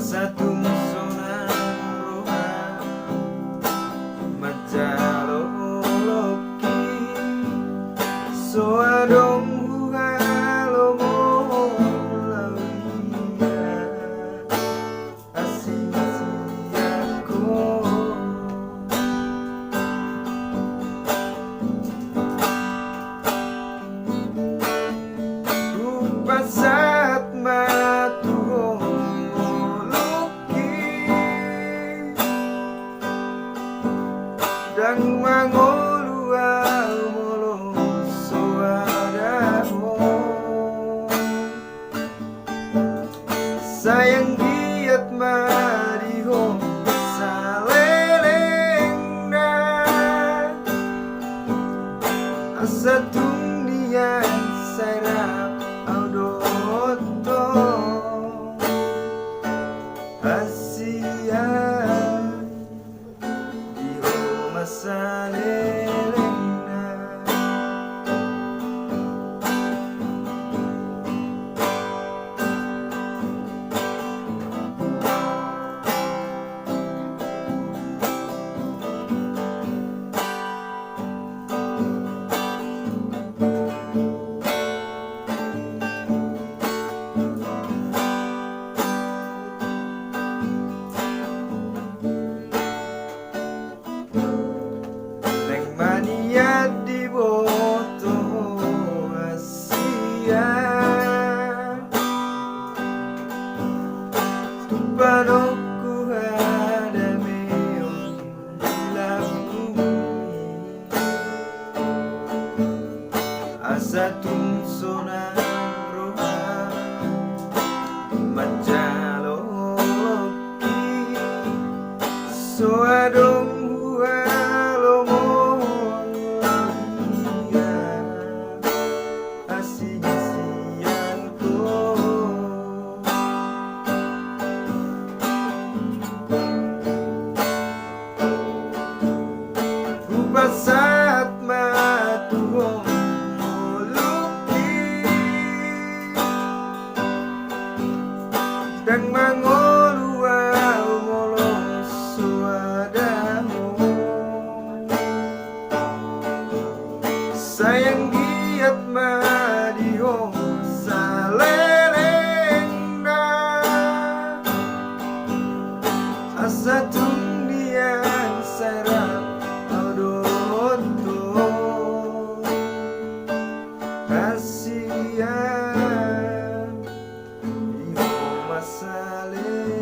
Satu musona roha majaloloki soadong huhalomo lawia asing siako upasat matuhong dan mangolua molo soadaho sayang giat mariho salelengna asa tunian sarap audoto asia SALELENGNA di boto asia tupanoku hadameon lagu asa tungsona roha majaloloki soadong saat matuhong moluki dan mangolua molo suadamu sayang giat madihong salelengna asa tunian sarap Asia DIHOMA SALELENGNA.